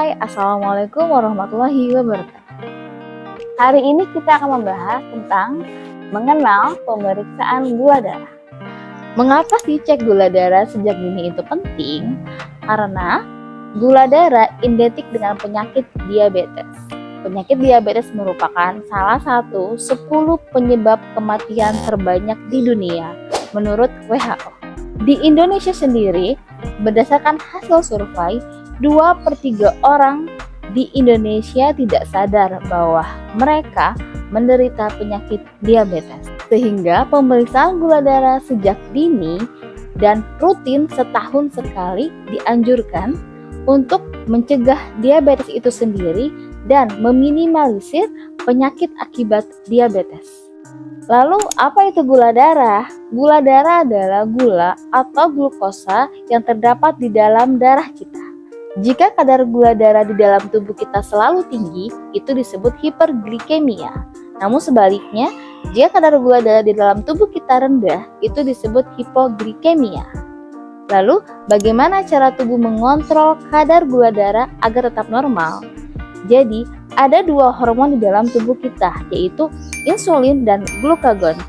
Hai, Assalamualaikum warahmatullahi wabarakatuh. Hari ini kita akan membahas tentang mengenal pemeriksaan gula darah. Mengapa sih cek gula darah sejak dini itu penting? Karena gula darah identik dengan penyakit diabetes. Penyakit diabetes merupakan salah satu 10 penyebab kematian terbanyak di dunia menurut WHO. Di Indonesia sendiri, berdasarkan hasil survei, 2/3 orang di Indonesia tidak sadar bahwa mereka menderita penyakit diabetes. Sehingga pemeriksaan gula darah sejak dini dan rutin setahun sekali dianjurkan untuk mencegah diabetes itu sendiri dan meminimalisir penyakit akibat diabetes. Lalu apa itu gula darah? Gula darah adalah gula atau glukosa yang terdapat di dalam darah kita. Jika kadar gula darah di dalam tubuh kita selalu tinggi, itu disebut hiperglikemia. Namun sebaliknya, jika kadar gula darah di dalam tubuh kita rendah, itu disebut hipoglikemia. Lalu, bagaimana cara tubuh mengontrol kadar gula darah agar tetap normal? Jadi, ada 2 hormon di dalam tubuh kita, yaitu insulin dan glukagon.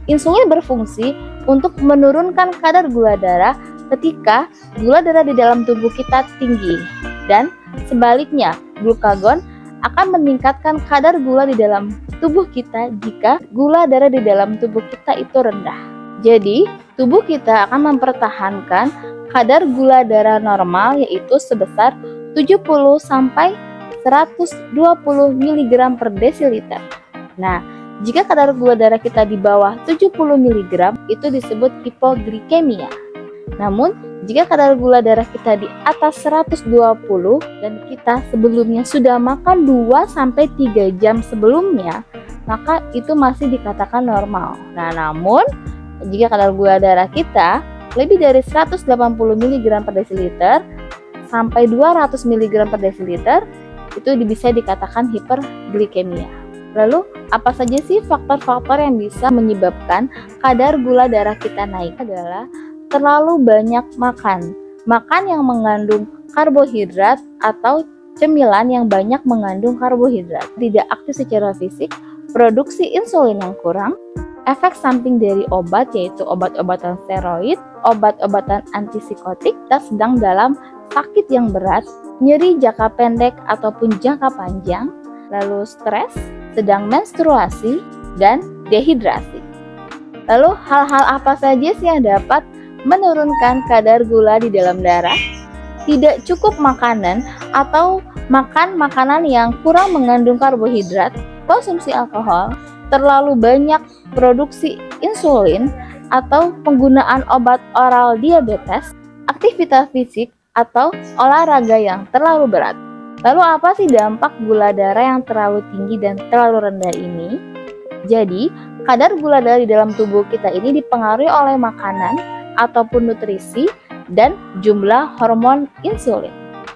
Insulin berfungsi untuk menurunkan kadar gula darah ketika gula darah di dalam tubuh kita tinggi, dan sebaliknya, glukagon akan meningkatkan kadar gula di dalam tubuh kita jika gula darah di dalam tubuh kita itu rendah. Jadi, tubuh kita akan mempertahankan kadar gula darah normal, yaitu sebesar 70 sampai 120 mg per desiliter. Nah, jika kadar gula darah kita di bawah 70 mg, itu disebut hipoglikemia. Namun, jika kadar gula darah kita di atas 120 dan kita sebelumnya sudah makan 2-3 jam sebelumnya, maka itu masih dikatakan normal. Nah, namun jika kadar gula darah kita lebih dari 180 mg per desiliter sampai 200 mg per desiliter, itu bisa dikatakan hiperglikemia. Lalu, apa saja sih faktor-faktor yang bisa menyebabkan kadar gula darah kita naik? Adalah terlalu banyak makan yang mengandung karbohidrat atau cemilan yang banyak mengandung karbohidrat, tidak aktif secara fisik, produksi insulin yang kurang, efek samping dari obat yaitu obat-obatan steroid, obat-obatan antipsikotik, dan sedang dalam sakit yang berat, nyeri jangka pendek ataupun jangka panjang, lalu stres, sedang menstruasi, dan dehidrasi. Lalu hal-hal apa saja sih yang dapat menurunkan kadar gula di dalam darah? Tidak cukup makanan atau makan makanan yang kurang mengandung karbohidrat, konsumsi alkohol, terlalu banyak produksi insulin atau penggunaan obat oral diabetes, aktivitas fisik atau olahraga yang terlalu berat. Lalu apa sih dampak gula darah yang terlalu tinggi dan terlalu rendah ini? Jadi, kadar gula darah di dalam tubuh kita ini dipengaruhi oleh makanan ataupun nutrisi dan jumlah hormon insulin.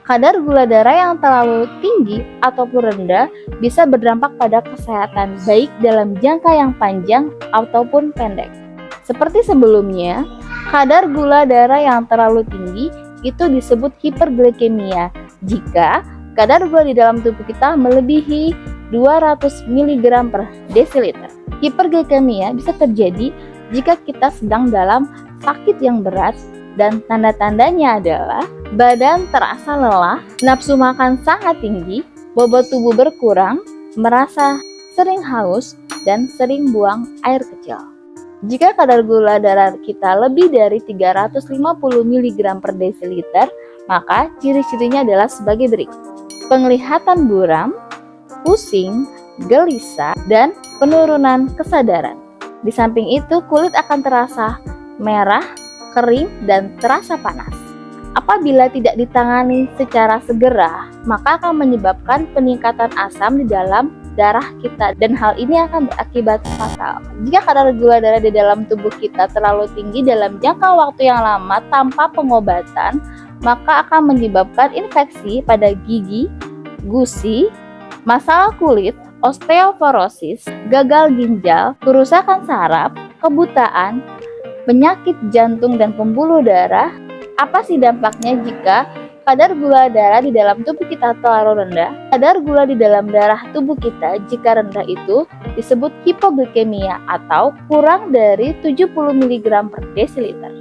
Kadar gula darah yang terlalu tinggi ataupun rendah bisa berdampak pada kesehatan baik dalam jangka yang panjang ataupun pendek. Seperti sebelumnya, kadar gula darah yang terlalu tinggi itu disebut hiperglikemia jika kadar gula di dalam tubuh kita melebihi 200 mg per desiliter. Hiperglikemia bisa terjadi jika kita sedang dalam sakit yang berat, dan tanda-tandanya adalah badan terasa lelah, nafsu makan sangat tinggi, bobot tubuh berkurang, merasa sering haus, dan sering buang air kecil. Jika kadar gula darah kita lebih dari 350 mg per desiliter, maka ciri-cirinya adalah sebagai berikut. Penglihatan buram, pusing, gelisah, dan penurunan kesadaran. Di samping itu, kulit akan terasa merah, kering, dan terasa panas. Apabila tidak ditangani secara segera, maka akan menyebabkan peningkatan asam di dalam darah kita, dan hal ini akan berakibat fatal. Jika kadar gula darah di dalam tubuh kita terlalu tinggi dalam jangka waktu yang lama tanpa pengobatan, maka akan menyebabkan infeksi pada gigi, gusi, masalah kulit, osteoporosis, gagal ginjal, kerusakan saraf, kebutaan, penyakit jantung dan pembuluh darah. Apa sih dampaknya jika kadar gula darah di dalam tubuh kita terlalu rendah, kadar gula di dalam darah tubuh kita jika rendah itu disebut hipoglikemia atau kurang dari 70 mg per desiliter.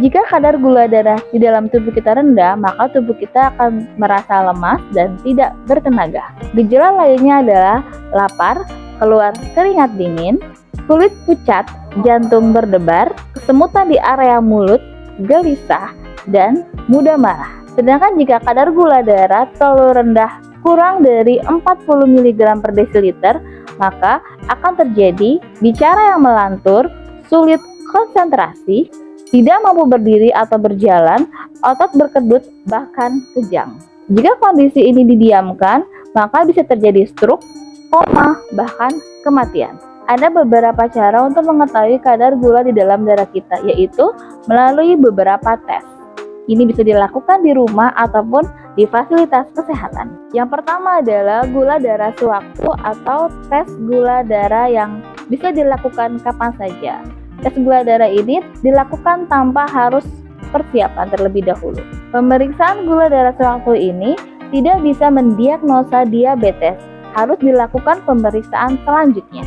Jika kadar gula darah di dalam tubuh kita rendah, maka tubuh kita akan merasa lemas dan tidak bertenaga. Gejala lainnya adalah lapar, keluar keringat dingin, kulit pucat, jantung berdebar, kesemutan di area mulut, gelisah, dan mudah marah. Sedangkan jika kadar gula darah terlalu rendah kurang dari 40 mg per desiliter, maka akan terjadi bicara yang melantur, sulit konsentrasi, tidak mampu berdiri atau berjalan, otot berkedut, bahkan kejang. Jika kondisi ini didiamkan, maka bisa terjadi stroke, koma, bahkan kematian. Ada beberapa cara untuk mengetahui kadar gula di dalam darah kita, yaitu melalui beberapa tes. Ini bisa dilakukan di rumah ataupun di fasilitas kesehatan. Yang pertama adalah gula darah sewaktu atau tes gula darah yang bisa dilakukan kapan saja. Tes gula darah ini dilakukan tanpa harus persiapan terlebih dahulu. Pemeriksaan gula darah sewaktu ini tidak bisa mendiagnosa diabetes, harus dilakukan pemeriksaan selanjutnya.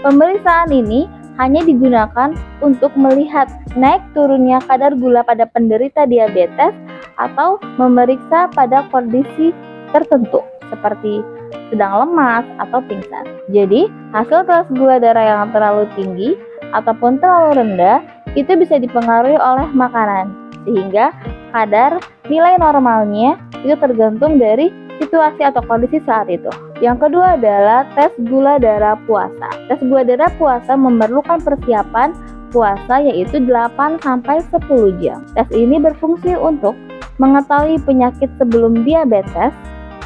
Pemeriksaan ini hanya digunakan untuk melihat naik turunnya kadar gula pada penderita diabetes atau memeriksa pada kondisi tertentu seperti sedang lemas atau pingsan. Jadi, hasil tes gula darah yang terlalu tinggi ataupun terlalu rendah itu bisa dipengaruhi oleh makanan, sehingga kadar nilai normalnya itu tergantung dari situasi atau kondisi saat itu. Yang kedua adalah tes gula darah puasa. Tes gula darah puasa memerlukan persiapan puasa yaitu 8-10 jam. Tes ini berfungsi untuk mengetahui penyakit sebelum diabetes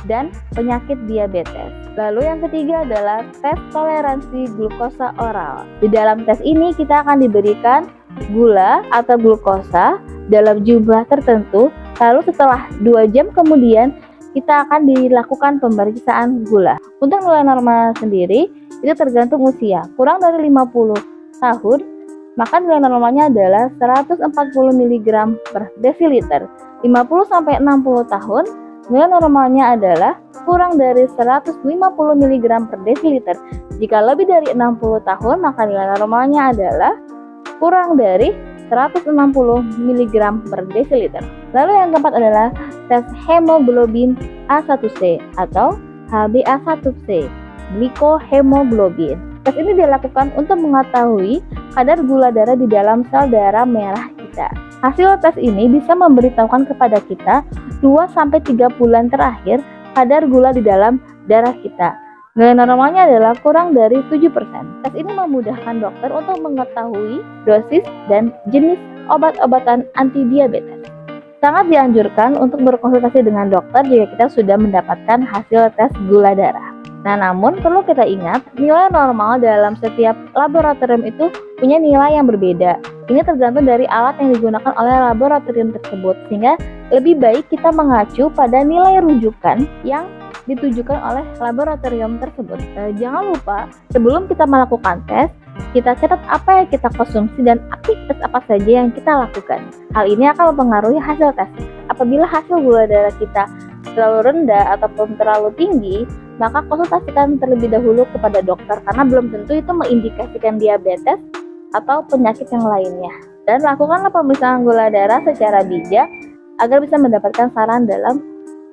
dan penyakit diabetes. Lalu yang ketiga adalah tes toleransi glukosa oral. Di dalam tes ini kita akan diberikan gula atau glukosa dalam jumlah tertentu, lalu setelah 2 jam kemudian kita akan dilakukan pemeriksaan gula. Untuk nilai normal sendiri itu tergantung usia. Kurang dari 50 tahun, maka nilai normalnya adalah 140 mg per desiliter. 50-60 tahun, nilai normalnya adalah kurang dari 150 mg per desiliter. Jika lebih dari 60 tahun, maka nilai normalnya adalah kurang dari 160 mg per desiliter. Lalu yang keempat adalah tes hemoglobin A1C atau HbA1c, glikohemoglobin. Tes ini dilakukan untuk mengetahui kadar gula darah di dalam sel darah merah kita. Hasil tes ini bisa memberitahukan kepada kita 2-3 bulan terakhir kadar gula di dalam darah kita. Nilai normalnya adalah kurang dari 7%. Tes ini memudahkan dokter untuk mengetahui dosis dan jenis obat-obatan antidiabetes. Sangat dianjurkan untuk berkonsultasi dengan dokter jika kita sudah mendapatkan hasil tes gula darah. Nah, namun perlu kita ingat, nilai normal dalam setiap laboratorium itu punya nilai yang berbeda. Ini tergantung dari alat yang digunakan oleh laboratorium tersebut, sehingga lebih baik kita mengacu pada nilai rujukan yang ditujukan oleh laboratorium tersebut. Jangan lupa, sebelum kita melakukan tes, kita catat apa yang kita konsumsi dan aktivitas apa saja yang kita lakukan. Hal ini akan mempengaruhi hasil tes. Apabila hasil gula darah kita terlalu rendah ataupun terlalu tinggi, maka konsultasikan terlebih dahulu kepada dokter karena belum tentu itu mengindikasikan diabetes atau penyakit yang lainnya. Dan lakukanlah pemeriksaan gula darah secara bijak agar bisa mendapatkan saran dalam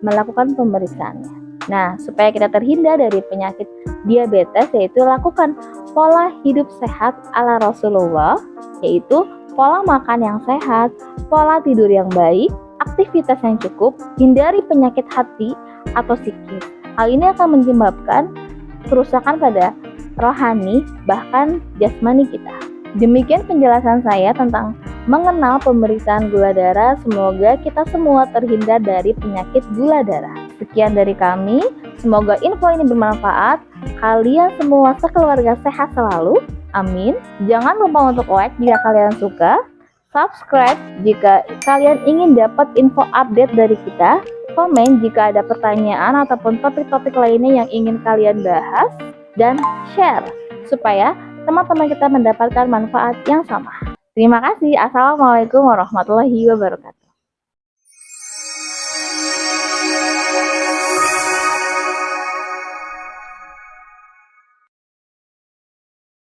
melakukan pemeriksaannya. Nah, supaya kita terhindar dari penyakit diabetes, yaitu lakukan pola hidup sehat ala Rasulullah, yaitu pola makan yang sehat, pola tidur yang baik, aktivitas yang cukup, hindari penyakit hati atau psikis. Hal ini akan menyebabkan kerusakan pada rohani, bahkan jasmani kita. Demikian penjelasan saya tentang mengenal pemeriksaan gula darah. Semoga kita semua terhindar dari penyakit gula darah. Sekian dari kami, semoga info ini bermanfaat. Kalian semua sekeluarga sehat selalu, amin. Jangan lupa untuk like jika kalian suka, subscribe jika kalian ingin dapat info update dari kita, komen jika ada pertanyaan ataupun topik-topik lainnya yang ingin kalian bahas, dan share supaya teman-teman kita mendapatkan manfaat yang sama. Terima kasih. Assalamualaikum warahmatullahi wabarakatuh.